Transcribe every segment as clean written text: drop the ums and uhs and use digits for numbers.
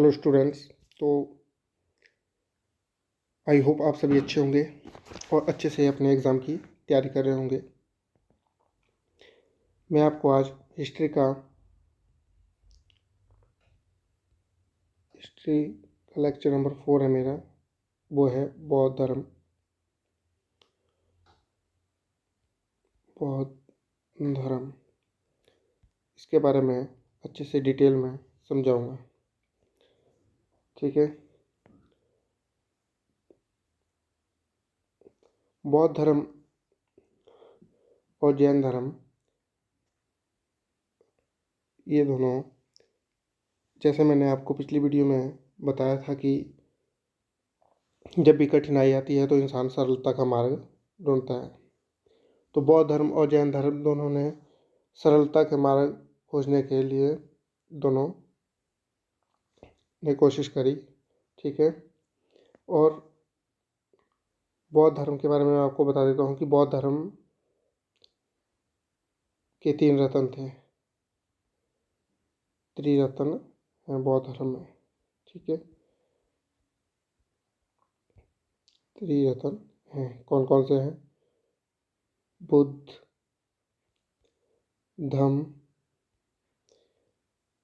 Hello students. तो I hope आप सभी अच्छे होंगे और अच्छे से अपने एग्ज़ाम की तैयारी कर रहे होंगे। मैं आपको आज हिस्ट्री का लेक्चर नंबर 4 है मेरा, वो है बौद्ध धर्म। बौद्ध धर्म इसके बारे में अच्छे से डिटेल में समझाऊंगा, ठीक है। बौद्ध धर्म और जैन धर्म, ये दोनों, जैसे मैंने आपको पिछली वीडियो में बताया था कि जब भी कठिनाई आती है तो इंसान सरलता का मार्ग ढूंढता है। तो बौद्ध धर्म और जैन धर्म दोनों ने सरलता के मार्ग खोजने के लिए दोनों ने कोशिश करी, ठीक है। और बौद्ध धर्म के बारे में मैं आपको बता देता हूँ कि बौद्ध धर्म के 3 रत्न थे। त्रिरत्न हैं बौद्ध धर्म में, ठीक है। त्रिरत्न हैं, कौन कौन से हैं? बुद्ध, धम्म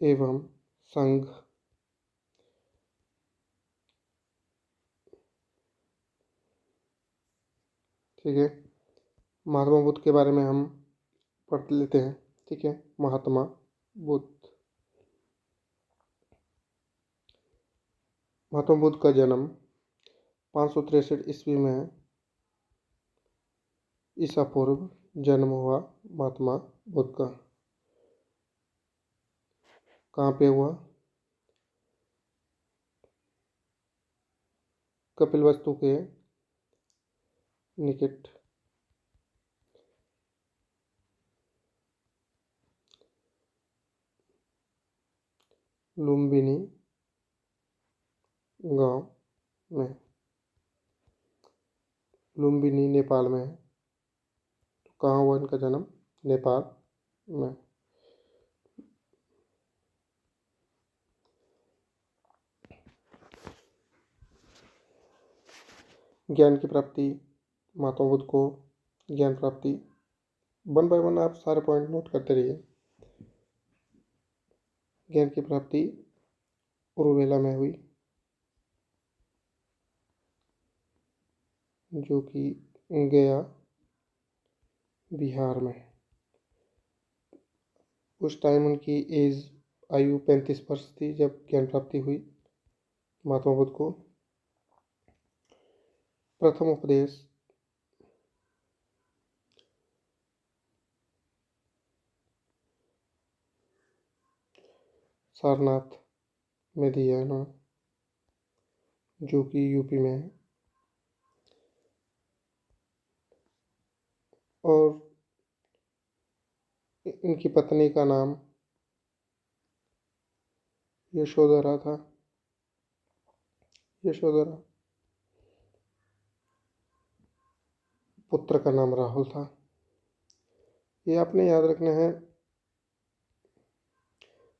एवं संघ। ठीक है। महात्मा बुद्ध के बारे में हम पढ़ लेते हैं, ठीक है। महात्मा बुद्ध। महात्मा बुद्ध का जन्म 563 ईस्वी में ईसा पूर्व जन्म हुआ महात्मा बुद्ध का। कहाँ पे हुआ? कपिलवस्तु के निकट। लुम्बिनी गांव में। लुम्बिनी नेपाल में है। तो कहाँ हुआ इनका जन्म? नेपाल में। ज्ञान की प्राप्ति, महात्मा बुद्ध को ज्ञान प्राप्ति, 1 बाय 1 आप सारे पॉइंट नोट करते रहिए। ज्ञान की प्राप्ति उरुवेला में हुई, जो कि गया बिहार में। उस टाइम उनकी आयु 35 वर्ष थी जब ज्ञान प्राप्ति हुई महात्मा बुद्ध को। प्रथम उपदेश सारनाथ में दिया है ना, जो कि यूपी में है। और इनकी पत्नी का नाम यशोधरा था। यशोधरा। पुत्र का नाम राहुल था। ये आपने याद रखना है,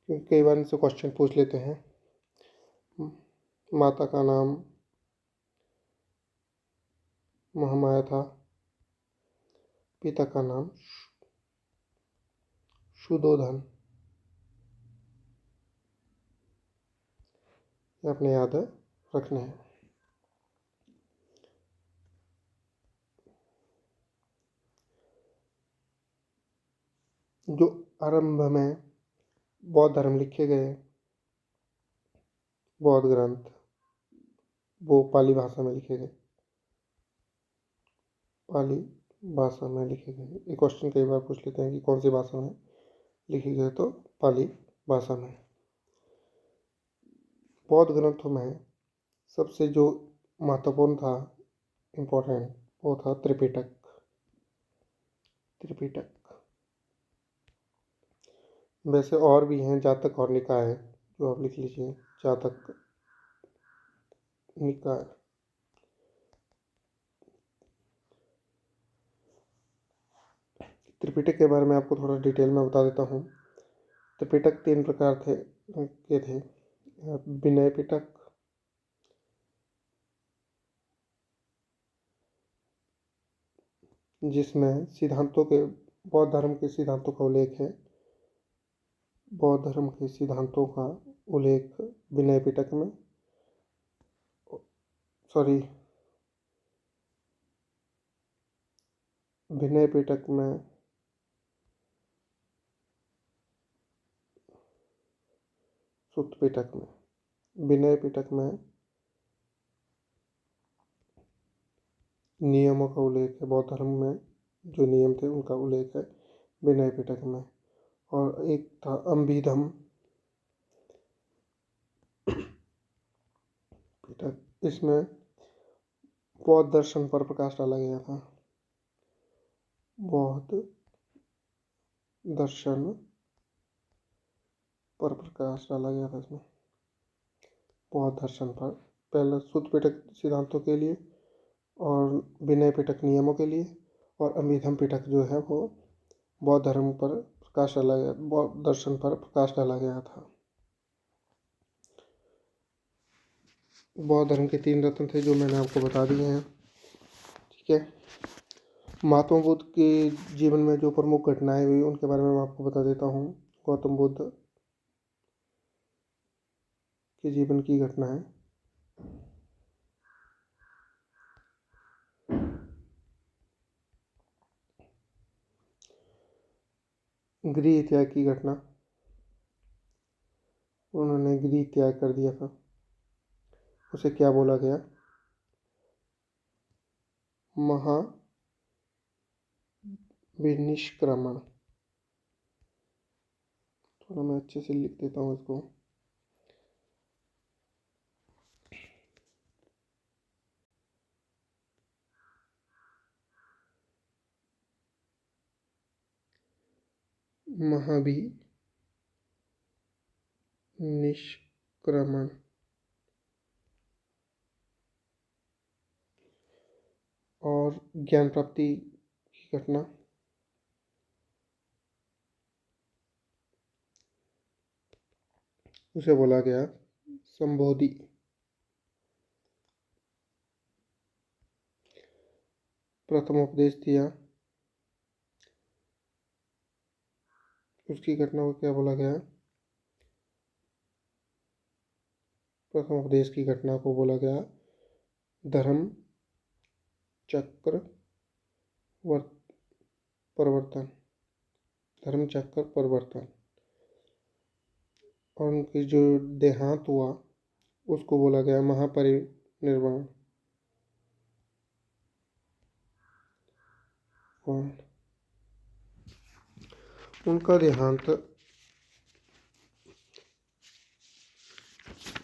क्योंकि कई बार इनसे क्वेश्चन पूछ लेते हैं। माता का नाम महामाया था। पिता का नाम शुद्धोधन। ये आपने याद रखना है। जो आरंभ में बौद्ध धर्म लिखे गए बौद्ध ग्रंथ, वो पाली भाषा में लिखे गए। पाली भाषा में लिखे गए। ये क्वेश्चन कई बार पूछ लेते हैं कि कौन सी भाषा में लिखे गए, तो पाली भाषा में। बौद्ध ग्रंथों में सबसे जो महत्वपूर्ण था, इम्पोर्टेंट, वो था त्रिपिटक। त्रिपिटक। वैसे और भी हैं, जातक और निकाय, जो आप लिख लीजिए, जातक निकाय। त्रिपिटक के बारे में आपको थोड़ा डिटेल में बता देता हूँ। त्रिपिटक 3 प्रकार के थे। विनय पिटक, जिसमें सिद्धांतों के बौद्ध धर्म के सिद्धांतों का उल्लेख है। बौद्ध धर्म के सिद्धांतों का उल्लेख विनय पिटक में, विनय पिटक में सुत्त पिटक में, विनय पिटक में नियमों का उल्लेख है। बौद्ध धर्म में जो नियम थे उनका उल्लेख है विनय पिटक में। और एक था अम्बिधम पिटक, इसमें बौद्ध दर्शन पर प्रकाश डाला गया था। बौद्ध दर्शन पर प्रकाश डाला गया था इसमें, बौद्ध दर्शन पर। पहले सुत्त पिटक सिद्धांतों के लिए और विनय पिटक नियमों के लिए, और अम्बिधम पिटक जो है वो बौद्ध धर्म पर प्रकाश डाला गया, बौद्ध दर्शन पर प्रकाश डाला गया था। बौद्ध धर्म के 3 रत्न थे जो मैंने आपको बता दिए हैं। ठीक है, महात्मा बुद्ध के जीवन में जो प्रमुख घटनाएं हुई उनके बारे में मैं आपको बता देता हूँ। गौतम बुद्ध के जीवन की घटना है। गृह त्याग की घटना, उन्होंने गृह त्याग कर दिया था, उसे क्या बोला गया? महाविनिष्क्रमण। थोड़ा मैं अच्छे से लिख देता हूँ इसको। महाविनिष्क्रमण। और ज्ञान प्राप्ति की घटना, उसे बोला गया संबोधि। प्रथम उपदेश दिया, उसकी घटना को क्या बोला गया? प्रथम उपदेश की घटना को बोला गया धर्म चक्र परिवर्तन। धर्म चक्र परिवर्तन। और उनकी जो देहांत हुआ उसको बोला गया महापरिनिर्वाण। उनका देहांत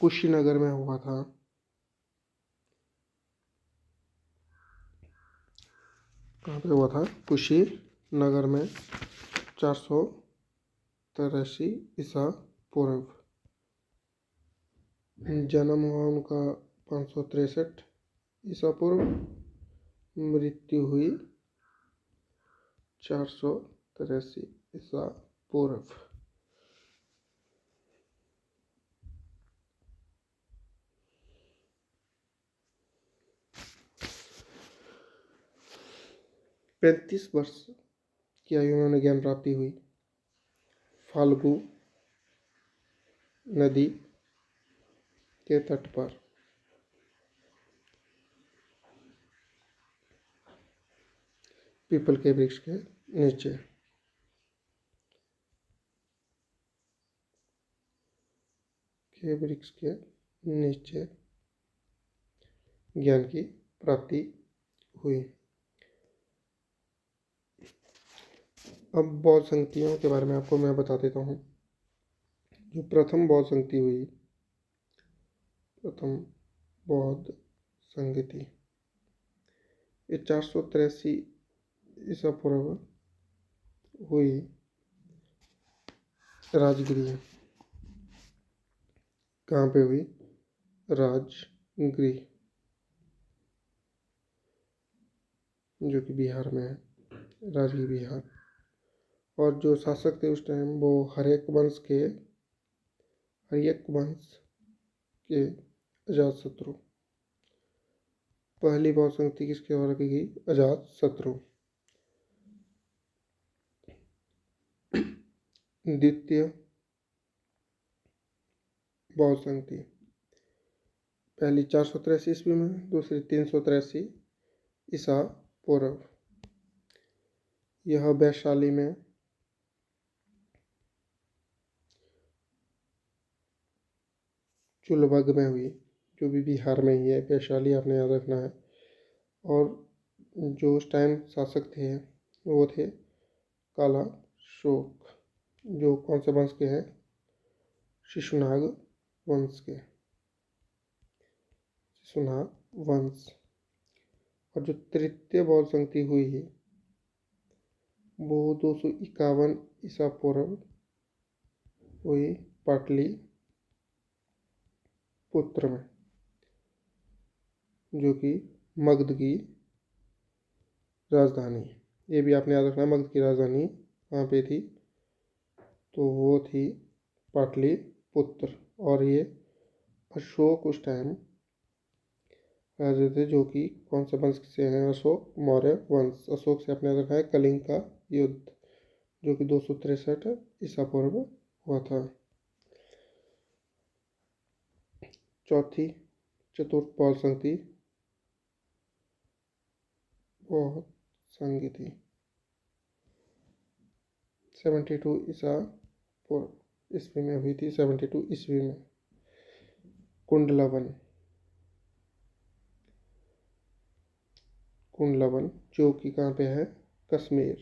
कुशीनगर में हुआ था। कहाँ पे हुआ था? कुशीनगर में 483 ईसा पूर्व। जन्म हुआ उनका 563 ईसा पूर्व, मृत्यु हुई 483 ईसा पूर्व। पैंतीस वर्ष की आयु में उन्हें ज्ञान प्राप्ति हुई। फाल्गु नदी के तट पर पीपल के वृक्ष के नीचे। के वृक्ष के नीचे ज्ञान की प्राप्ति हुई। अब बौद्ध संगतियों के बारे में आपको मैं बता देता हूँ। जो प्रथम बौद्ध संगति हुई, प्रथम बौद्ध संगति, ये 483 ईसा पूर्व हुई राजगृह। कहाँ पे हुई? राजगृह, जो कि बिहार में है, राजगीर बिहार। और जो शासक थे उस टाइम वो हर्यक वंश के अजातशत्रु। पहली बौद्ध संगति किसके द्वारा की गई? अजातशत्रु। द्वितीय बौद्ध संगति, पहली 483 ईस्वी में, दूसरी 383 ईसा पूर्व। यह वैशाली में चुलबग में हुई, जो भी बिहार में ही है। वैशाली आपने याद रखना है। और जो उस टाइम शासक थे वो थे काला शोक, जो कौन से वंश के हैं? शिशुनाग वंश के, शिशुनाग वंश। और जो तृतीय बौद्ध संगति हुई है वो 251 ईसा पूर्व हुई पाटलिपुत्र में, जो कि मगध की राजधानी। ये भी आपने याद रखना, मगध की राजधानी कहाँ पे थी? तो वो थी पाटलिपुत्र। और ये अशोक उस टाइम राजा थे, जो कि कौन से वंश से हैं? अशोक मौर्य वंश। अशोक से अपने याद रखना है कलिंग का युद्ध, जो कि 263 ईसा पूर्व हुआ था। चतुर्थ बौद्ध संगति बौद्ध संगति 72 ईसा पूर्व ईस्वी में हुई थी। 72 ईस्वी में कुंडलवन, जो कि कहाँ पे है? कश्मीर।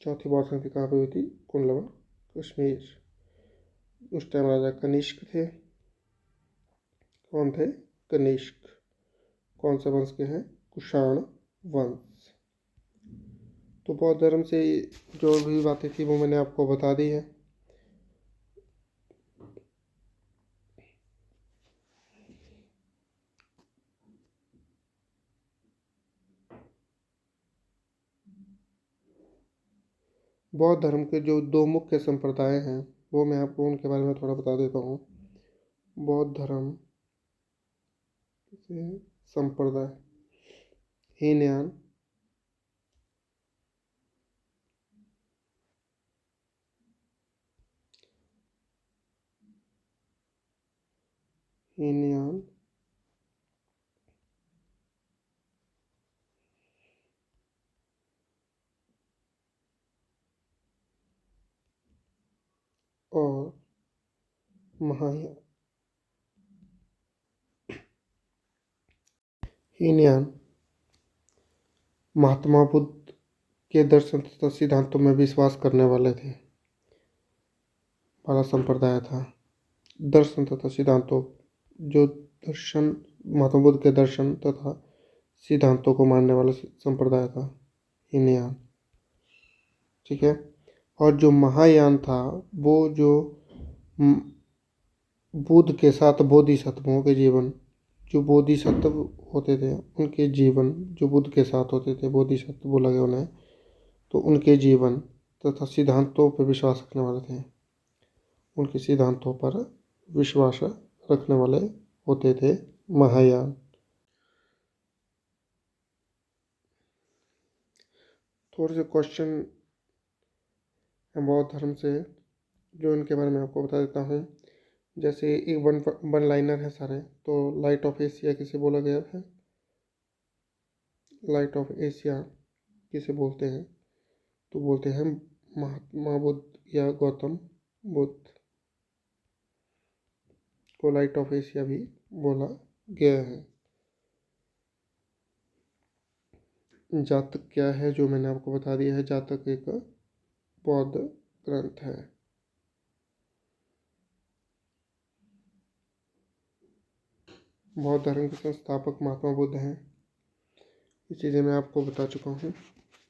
चौथी बौद्ध संगति कहाँ पे हुई थी? कुंडलवन, कश्मीर। उस टाइम राजा कनिष्क थे। कौन थे? कनिष्क। कौन से वंश के हैं? कुषाण वंश। तो बौद्ध धर्म से जो भी बातें थी वो मैंने आपको बता दी है। बौद्ध धर्म के जो दो मुख्य संप्रदाय हैं वो मैं आपको उनके बारे में थोड़ा बता देता हूँ। बौद्ध धर्म के संप्रदाय हीनयान, और महायान। हीनयान महात्मा बुद्ध के दर्शन तथा सिद्धांतों में विश्वास करने वाले थे, वाला संप्रदाय था। दर्शन तथा सिद्धांतों, जो दर्शन महात्मा बुद्ध के दर्शन तथा सिद्धांतों को मानने वाला संप्रदाय था हीनयान। ठीक है। और जो महायान था वो जो बुद्ध के साथ बोधिसत्वों के जीवन, जो बोधिसत्व होते थे उनके जीवन, जो बुद्ध के साथ होते थे, बोधिसत्व बोला गया उन्हें, तो उनके जीवन तथा सिद्धांतों पर विश्वास रखने वाले थे। उनके सिद्धांतों पर विश्वास रखने वाले होते थे महायान। थोड़े से क्वेश्चन बौद्ध धर्म से जो इनके बारे में आपको बता देता हूँ। जैसे एक वन लाइनर है सारे, तो लाइट ऑफ एशिया किसे बोला गया है? लाइट ऑफ एशिया किसे बोलते हैं? तो बोलते हैं महात्मा बुद्ध या गौतम बुद्ध को लाइट ऑफ एशिया भी बोला गया है। जातक क्या है? जो मैंने आपको बता दिया है, जातक एक बौद्ध ग्रंथ है। बौद्ध धर्म के संस्थापक महात्मा बुद्ध हैं। ये चीज़ें मैं आपको बता चुका हूँ।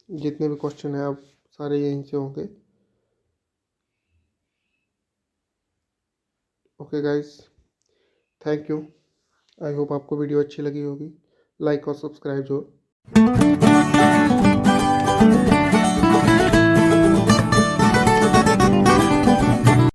जितने भी क्वेश्चन हैं आप सारे यहीं से होंगे। Okay guys, thank you. I hope आपको वीडियो अच्छी लगी होगी। लाइक और सब्सक्राइब जो